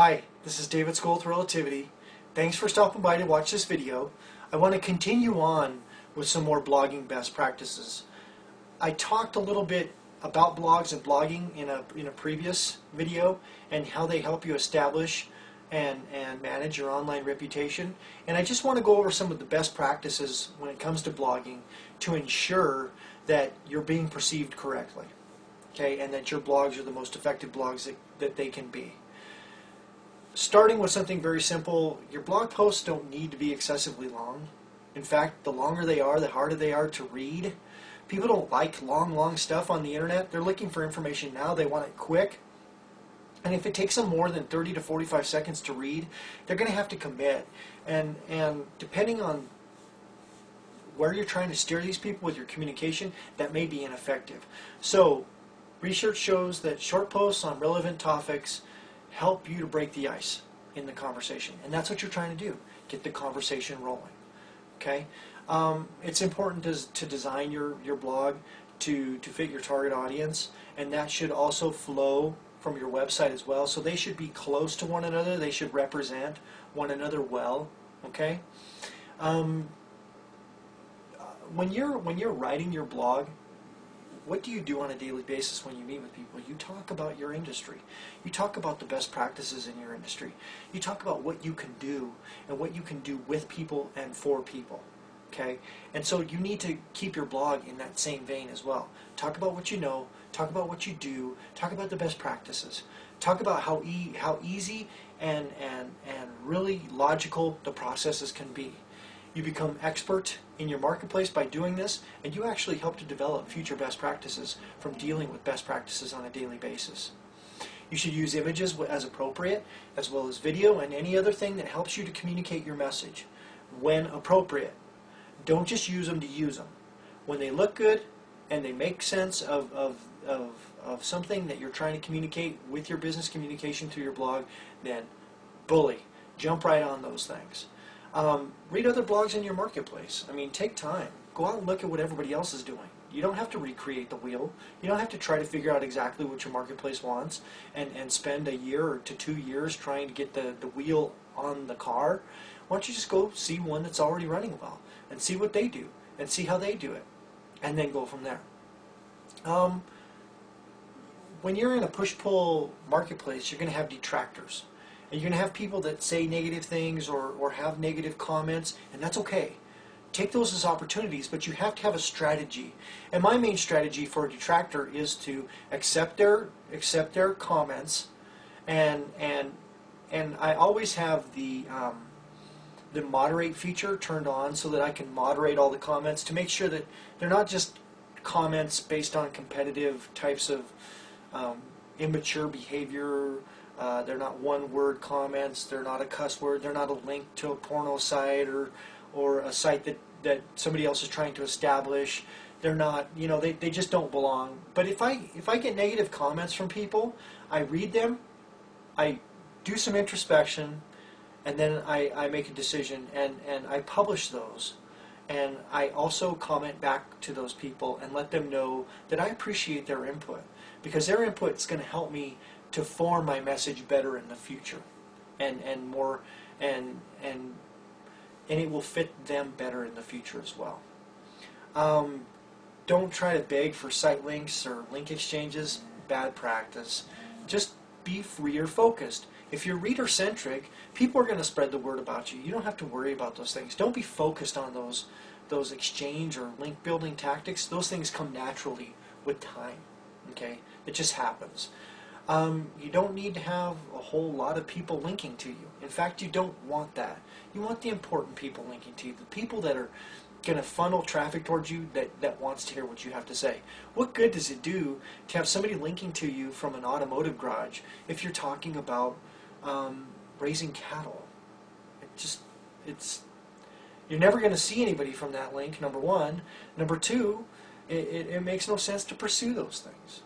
Hi, this is David Scholl with Relativity. Thanks for stopping by to watch this video. I want to continue on with some more blogging best practices. I talked a little bit about blogs and blogging in a previous video and how they help you establish and manage your online reputation. And I just want to go over some of the best practices when it comes to blogging to ensure that you're being perceived correctly, okay, and that your blogs are the most effective blogs that they can be. Starting with something very simple, your blog posts don't need to be excessively long. In fact, the longer they are, the harder they are to read. People don't like long stuff on the internet. They're looking for information now. They want it quick. And if it takes them more than 30 to 45 seconds to read, they're going to have to commit. And depending on where you're trying to steer these people with your communication, that may be ineffective. So, research shows that short posts on relevant topics help you to break the ice in the conversation. And that's what you're trying to do. Get the conversation rolling. Okay? It's important to design your blog to fit your target audience, and that should also flow from your website as well. So they should be close to one another. They should represent one another well. Okay? When you're writing your blog, what do you do on a daily basis when you meet with people? You talk about your industry. You talk about the best practices in your industry. You talk about what you can do and what you can do with people and for people. Okay? And so you need to keep your blog in that same vein as well. Talk about what you know. Talk about what you do. Talk about the best practices. Talk about how easy and really logical the processes can be. You become expert in your marketplace by doing this, and you actually help to develop future best practices from dealing with best practices on a daily basis. You should use images as appropriate, as well as video and any other thing that helps you to communicate your message when appropriate. Don't just use them to use them. When they look good and they make sense of something that you're trying to communicate with your business communication through your blog, then bully. Jump right on those things. Read other blogs in your marketplace. I mean, take time. Go out and look at what everybody else is doing. You don't have to recreate the wheel. You don't have to try to figure out exactly what your marketplace wants and spend a year to 2 years trying to get the wheel on the car. Why don't you just go see one that's already running well and see what they do and see how they do it and then go from there. When you're in a push-pull marketplace, you're going to have detractors. And you're going to have people that say negative things or have negative comments, and that's okay. Take those as opportunities, but you have to have a strategy. And my main strategy for a detractor is to accept their comments, and I always have the moderate feature turned on so that I can moderate all the comments to make sure that they're not just comments based on competitive types of immature behavior. They're not one-word comments. They're not a cuss word. They're not a link to a porno site or a site that somebody else is trying to establish. They're not, they just don't belong. But if I get negative comments from people, I read them, I do some introspection, and then I make a decision and I publish those. And I also comment back to those people and let them know that I appreciate their input, because their input is going to help me to form my message better in the future, and it will fit them better in the future as well. Don't try to beg for site links or link exchanges. Bad practice. Just be reader focused. If you're reader centric, people are going to spread the word about you. You don't have to worry about those things. Don't be focused on those exchange or link building tactics. Those things come naturally with time. Okay, it just happens. You don't need to have a whole lot of people linking to you. In fact, you don't want that. You want the important people linking to you, the people that are going to funnel traffic towards you that wants to hear what you have to say. What good does it do to have somebody linking to you from an automotive garage if you're talking about raising cattle? You're never going to see anybody from that link, number one. Number two, it makes no sense to pursue those things.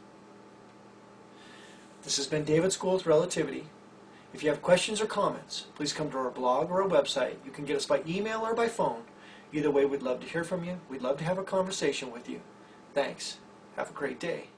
This has been David Scholl with Relativity. If you have questions or comments, please come to our blog or our website. You can get us by email or by phone. Either way, we'd love to hear from you. We'd love to have a conversation with you. Thanks. Have a great day.